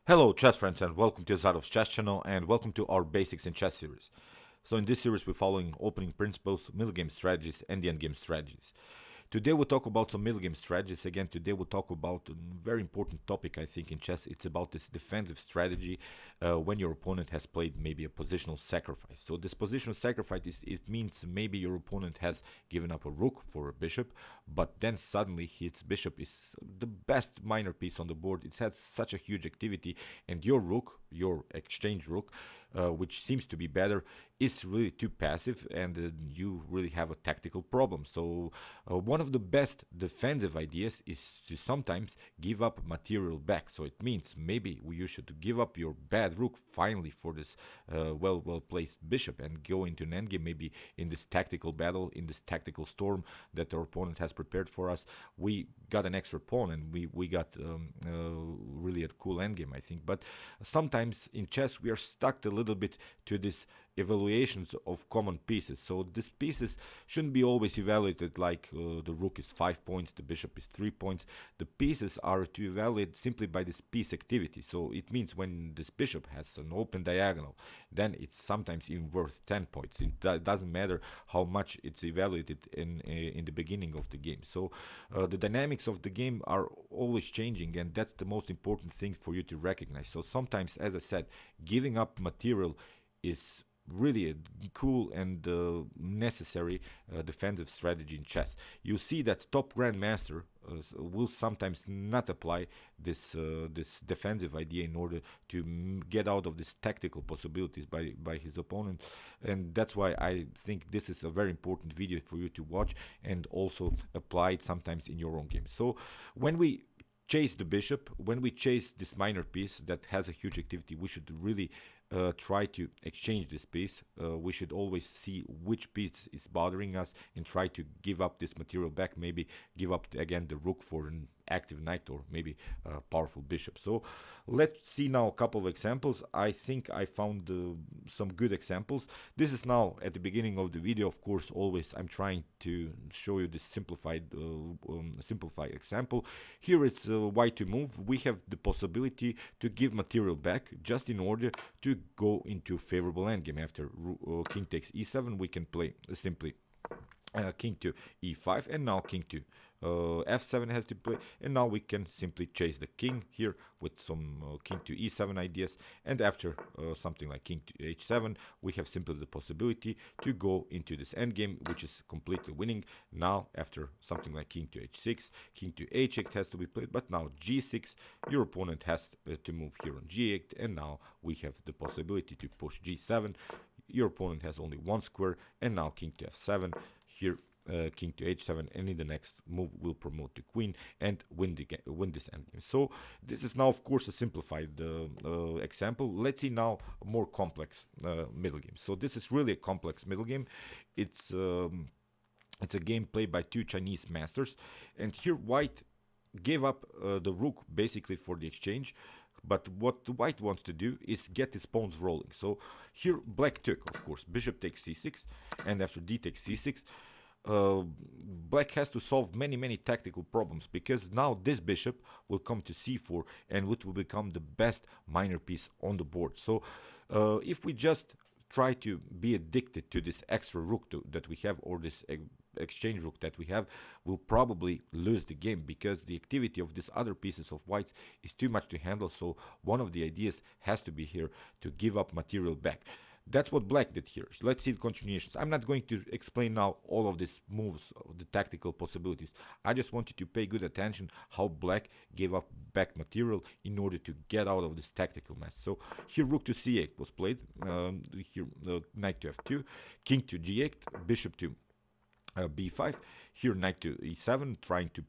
Hello chess friends and welcome to Zarov's chess channel and welcome to our Basics in Chess series. So in this series we're following opening principles, middle game strategies and the endgame strategies. Today we'll talk about some middle game strategies. Again, today we'll talk about a very important topic I think in chess. It's about this defensive strategy when your opponent has played maybe a positional sacrifice. So this positional sacrifice, it means maybe your opponent has given up a rook for a bishop, but then suddenly his bishop is the best minor piece on the board. It has such a huge activity and your rook, your exchange rook, which seems to be better, is really too passive and you really have a tactical problem. So one of the best defensive ideas is to sometimes give up material back. So it means maybe you should give up your bad rook finally for this well placed bishop and go into an endgame, maybe in this tactical battle, in this tactical storm that our opponent has prepared for us. We got an extra pawn and we got really a cool endgame, I think. But sometimes in chess we are stuck a little bit to this evaluations of common pieces. So these pieces shouldn't be always evaluated like the rook is 5 points, the bishop is 3 points. The pieces are to evaluate simply by this piece activity. So it means when this bishop has an open diagonal, then it's sometimes even worth 10 points. It doesn't matter how much it's evaluated in the beginning of the game. So the dynamics of the game are always changing, and that's the most important thing for you to recognize. So sometimes, as I said, giving up material is really a cool and necessary defensive strategy in chess. You see that top grandmaster will sometimes not apply this defensive idea in order to get out of these tactical possibilities by his opponent, and that's why I think this is a very important video for you to watch and also apply it sometimes in your own game. So when we chase the bishop, when we chase this minor piece that has a huge activity, we should really try to exchange this piece. We should always see which piece is bothering us and try to give up this material back, maybe give up again the rook for an active knight or maybe a powerful bishop. So let's see now a couple of examples. I think I found some good examples. This is now at the beginning of the video. Of course, always I'm trying to show you this simplified example. Here it's why to move. We have the possibility to give material back just in order to go into favorable endgame. After king takes e7, we can play simply king to e5, and now king to f7 has to play, and now we can simply chase the king here with some king to e7 ideas, and after something like king to h7, we have simply the possibility to go into this endgame, which is completely winning. Now after something like king to h6, king to h8 has to be played, but now g6, your opponent has to move here on g8, and now we have the possibility to push g7. Your opponent has only one square, and now king to f7, here king to h7, and in the next move will promote the queen and win this endgame. So this is now of course a simplified example. Let's see now a more complex middle game. So this is really a complex middle game. It's a game played by two Chinese masters, and here white gave up the rook basically for the exchange. But what the white wants to do is get his pawns rolling. So here black took, of course, bishop takes c6, and after d takes c6, black has to solve many tactical problems, because now this bishop will come to c4 and it will become the best minor piece on the board. So if we just try to be addicted to this extra rook that we have, or this exchange rook that we have, will probably lose the game, because the activity of these other pieces of white is too much to handle. So one of the ideas has to be here to give up material back. That's what black did here. Let's see the continuations. I'm not going to explain now all of these moves, the tactical possibilities. I just want you to pay good attention how black gave up back material in order to get out of this tactical mess. So here rook to c8 was played. Here knight to f2, king to g8, bishop to b5. Here knight to e7, trying to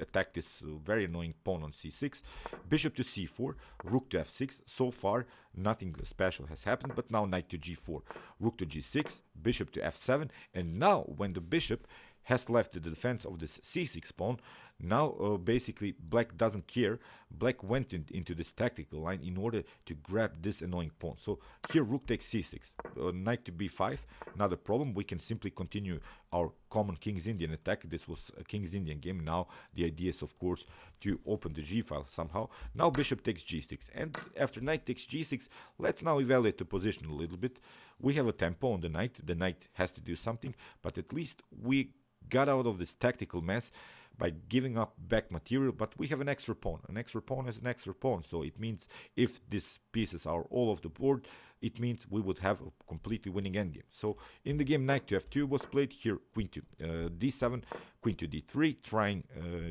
attack this very annoying pawn on c6, bishop to c4, rook to f6. So far nothing special has happened, but now knight to g4, rook to g6, bishop to f7, and now when the bishop has left the defense of this c6 pawn, Now, basically, black doesn't care. Black went into this tactical line in order to grab this annoying pawn. So here, rook takes c6, knight to b5. Not a problem. We can simply continue our common King's Indian attack. This was a King's Indian game. Now the idea is, of course, to open the g file somehow. Now bishop takes g6, and after knight takes g6, let's now evaluate the position a little bit. We have a tempo on the knight. The knight has to do something, but at least we got out of this tactical mess by giving up back material. But we have an extra pawn. An extra pawn is an extra pawn, so it means if these pieces are all off the board, it means we would have a completely winning endgame. So in the game, knight to f2 was played. Here, queen to d7, queen to d3, trying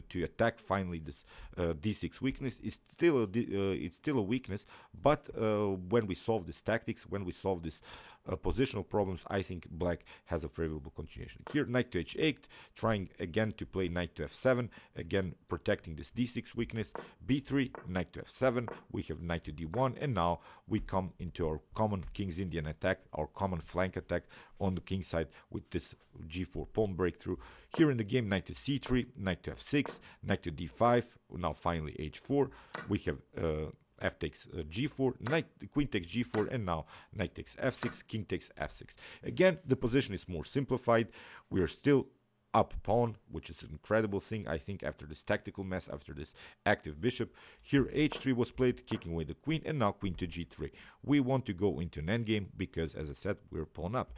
to attack finally this d6 weakness. It's still a weakness, but when we solve this tactics, when we solve this positional problems, I think black has a favorable continuation. Here, knight to h8, trying again to play knight to f7, again protecting this d6 weakness. b3, knight to f7, we have knight to d1, and now we come into our common King's Indian attack, our common flank attack on the king side with this g4 pawn breakthrough. Here in the game, knight to c3, knight to f6, knight to d5, now finally h4. We have f takes g4, queen takes g4, and now knight takes f6, king takes f6. Again, the position is more simplified. We are still up pawn, which is an incredible thing, I think, after this tactical mess, after this active bishop. Here h3 was played, kicking away the queen, and now queen to g3. We want to go into an endgame because, as I said, we're pawn up.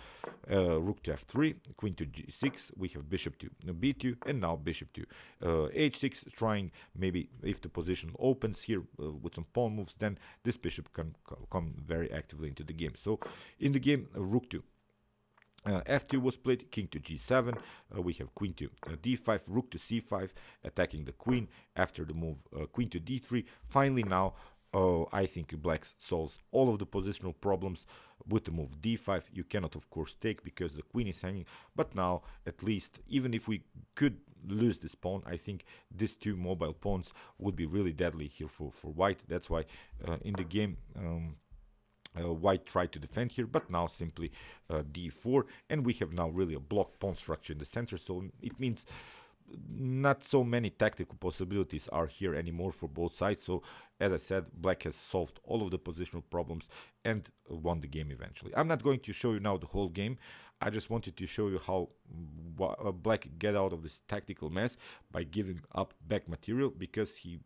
Rook to f3, queen to g6, we have bishop to b2, and now bishop to h6, trying maybe if the position opens here with some pawn moves, then this bishop can come very actively into the game. So in the game, rook to f2 was played, king to g7, we have queen to d5, rook to c5, attacking the queen. After the move, queen to d3. Finally now, I think black solves all of the positional problems with the move d5. You cannot, of course, take because the queen is hanging, but now, at least, even if we could lose this pawn, I think these two mobile pawns would be really deadly here for white. That's why in the game, white tried to defend here, but now simply d4, and we have now really a block pawn structure in the center, so it means not so many tactical possibilities are here anymore for both sides. So as I said, black has solved all of the positional problems and won the game eventually. I'm not going to show you now the whole game. I just wanted to show you how black get out of this tactical mess by giving up back material, because he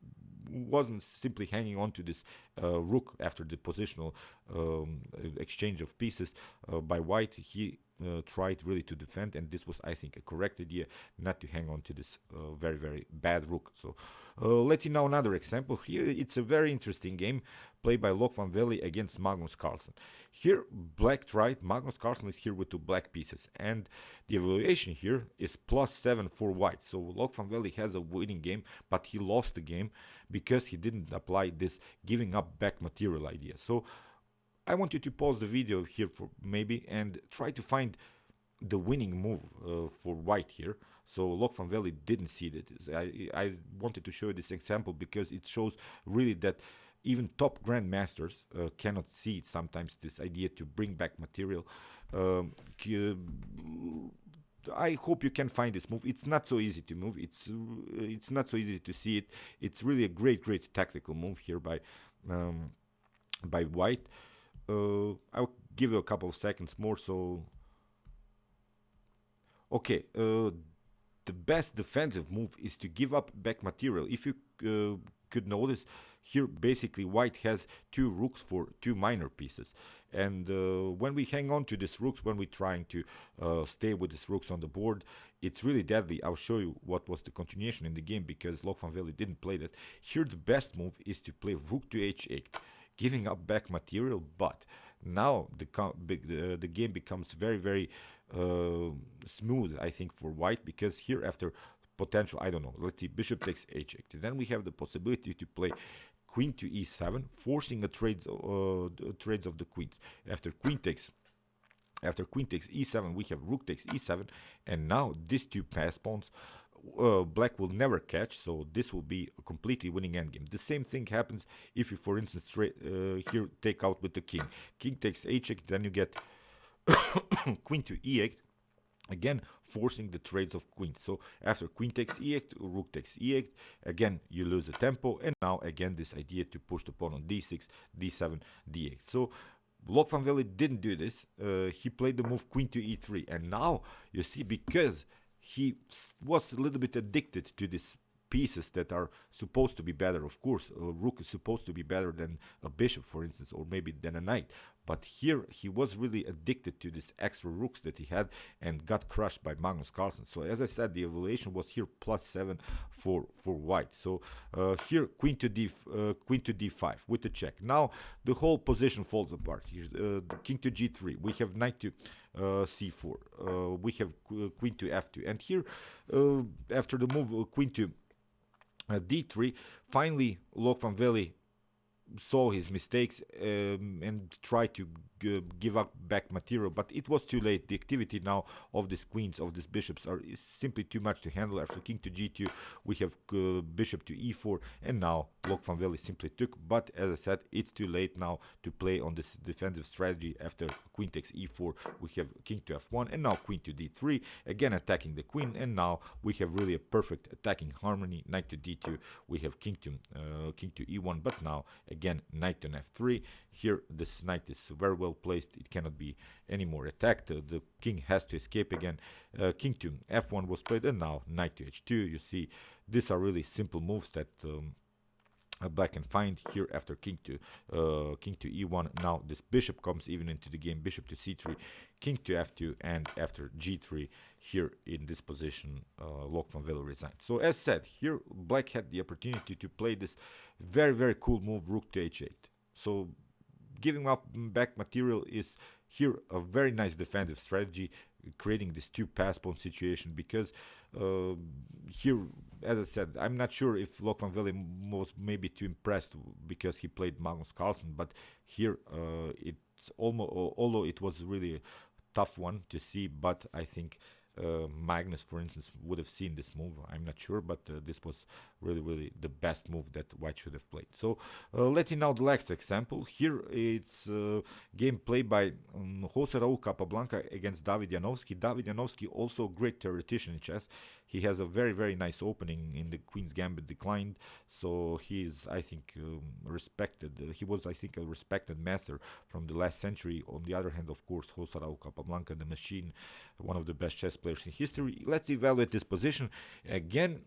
wasn't simply hanging on to this rook after the positional exchange of pieces by white. He tried really to defend, and this was, I think, a correct idea, not to hang on to this very, very bad rook. So let's see now another example. Here it's a very interesting game played by Loek van Wely against Magnus Carlsen. Here black tried, Magnus Carlsen is here with two black pieces, and the evaluation here is +7 for white. So Loek van Wely has a winning game, but he lost the game because he didn't apply this giving up back material idea. So I want you to pause the video here for maybe and try to find the winning move for white here. So Loek van Wely didn't see it. I wanted to show you this example because it shows really that even top grandmasters cannot see it sometimes, this idea to bring back material. I hope you can find this move. It's not so easy to move. It's not so easy to see it. It's really a great tactical move here by white. I'll give you a couple of seconds more. So okay, the best defensive move is to give up back material. If you could notice here, basically white has two rooks for two minor pieces, and when we hang on to these rooks, when we're trying to stay with these rooks on the board, it's really deadly. I'll show you what was the continuation in the game because Loek van Wely didn't play that. Here the best move is to play rook to h8, giving up back material, but now the game becomes very smooth, I think, for white, because here after potential, I don't know, let's see, bishop takes h8, then we have the possibility to play queen to e7, forcing a trades of the queens. After queen takes e7, we have rook takes e7, and now these two pass pawns black will never catch, so this will be a completely winning endgame. The same thing happens if you, for instance, here take out with the king. King takes h8, then you get queen to e8, again forcing the trades of queens. So after queen takes e8, rook takes e8, again you lose the tempo, and now again this idea to push the pawn on d6, d7, d8. So Loek van Wely didn't do this. He played the move queen to e3, and now you see, because he was a little bit addicted to these pieces that are supposed to be better. Of course, a rook is supposed to be better than a bishop, for instance, or maybe than a knight. But here he was really addicted to these extra rooks that he had and got crushed by Magnus Carlsen. So as I said, the evaluation was here +7 for white. So here queen to d5 with the check. Now the whole position falls apart. Here's king to g3. We have knight to c4. We have queen to f2. And here after the move queen to d3, finally Loek van Wely saw his mistakes and tried to give up back material, but it was too late. The activity now of these queens, of these bishops, is simply too much to handle. After king to g2, we have bishop to e4, and now Loek van Wely simply took. But as I said, it's too late now to play on this defensive strategy. After queen takes e4, we have king to f1, and now queen to d3, again attacking the queen, and now we have really a perfect attacking harmony. Knight to d2, we have king to e1, but now again knight on f3. Here this knight is very well placed. It cannot be any more attacked. The king has to escape again. King to f1 was played, and now knight to h2. You see, these are really simple moves that black can find. Here after king to e1, now this bishop comes even into the game. Bishop to c3, king to f2, and after g3, here in this position Loek van Wely resigned. So as said, here black had the opportunity to play this very cool move, rook to h8. So giving up back material is here a very nice defensive strategy, creating this two pass pawn situation, because here, as I said, I'm not sure if Loek van Wely was maybe too impressed because he played Magnus Carlsen, but here it's almost, although it was really a tough one to see, but I think Magnus, for instance, would have seen this move. I'm not sure, but this was really the best move that white should have played. So let's see now the next example. Here it's game played by Jose Raul Capablanca against David Janovski. David Janovski, also a great theoretician in chess. He has a very nice opening in the Queen's Gambit declined, so he is, I think, respected. He was, I think, a respected master from the last century. On the other hand, of course, Jose Raul Capablanca, the machine, one of the best chess players in history. Let's evaluate this position again.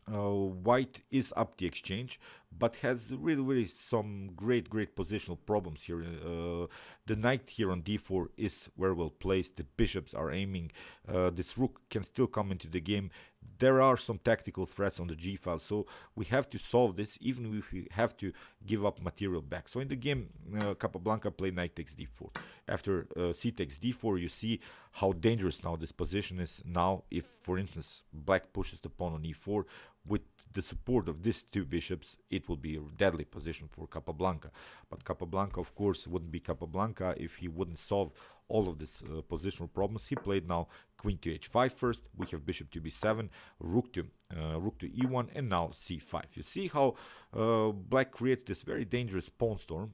White is up the exchange, but has really some great positional problems here. The knight here on d4 is very well placed. The bishops are aiming. This rook can still come into the game. There are some tactical threats on the g file, so we have to solve this, even if we have to give up material back. So in the game, Capablanca played knight takes d4. After c takes d4, you see how dangerous now this position is. Now, if, for instance, black pushes the pawn on e4, with the support of these two bishops, it will be a deadly position for Capablanca. But Capablanca, of course, wouldn't be Capablanca if he wouldn't solve all of these positional problems. He played now queen to h5 first. We have bishop to b7, rook to e1, and now c5. You see how black creates this very dangerous pawn storm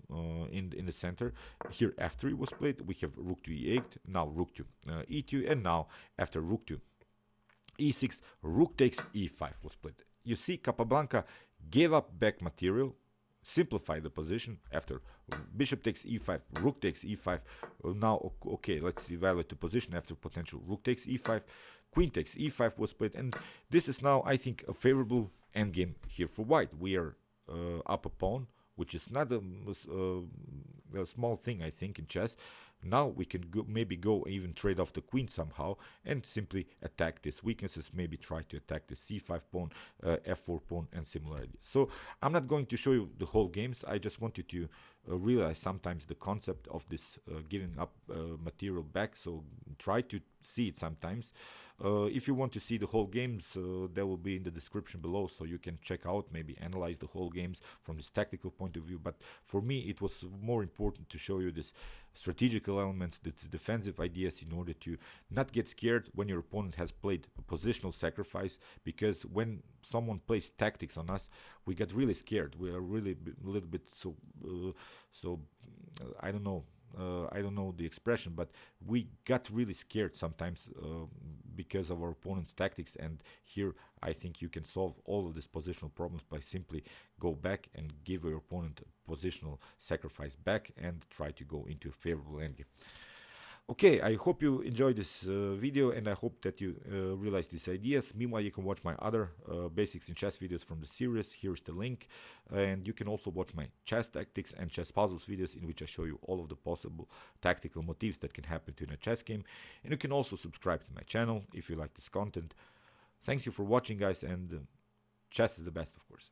in the center. Here f3 was played. We have rook to e8, now rook to e2, and now after rook to e6, rook takes e5 was played. You see, Capablanca gave up back material, simplified the position. After bishop takes e5, rook takes e5. Now, okay, let's evaluate the position after potential rook takes e5, queen takes e5 was played, and this is now, I think, a favorable endgame here for white. We are up a pawn, which is not a small thing, I think, in chess. Now we can maybe go even trade off the queen somehow and simply attack these weaknesses, maybe try to attack the c5 pawn, f4 pawn, and similar ideas. So I'm not going to show you the whole games. I just want you to realize sometimes the concept of this giving up material back, so try to see it sometimes. If you want to see the whole games, they will be in the description below, so you can check out, maybe analyze the whole games from this tactical point of view. But for me, it was more important to show you this strategical elements, the defensive ideas, in order to not get scared when your opponent has played a positional sacrifice, because when someone plays tactics on us, we get really scared. We are really a little bit I don't know, I don't know the expression, but we got really scared sometimes because of our opponent's tactics. And here I think you can solve all of these positional problems by simply go back and give your opponent a positional sacrifice back and try to go into a favorable endgame. Okay, I hope you enjoyed this video, and I hope that you realize these ideas. Meanwhile, you can watch my other basics in chess videos from the series. Here's the link. And you can also watch my chess tactics and chess puzzles videos, in which I show you all of the possible tactical motifs that can happen to in a chess game. And you can also subscribe to my channel if you like this content. Thanks you for watching, guys, and chess is the best, of course.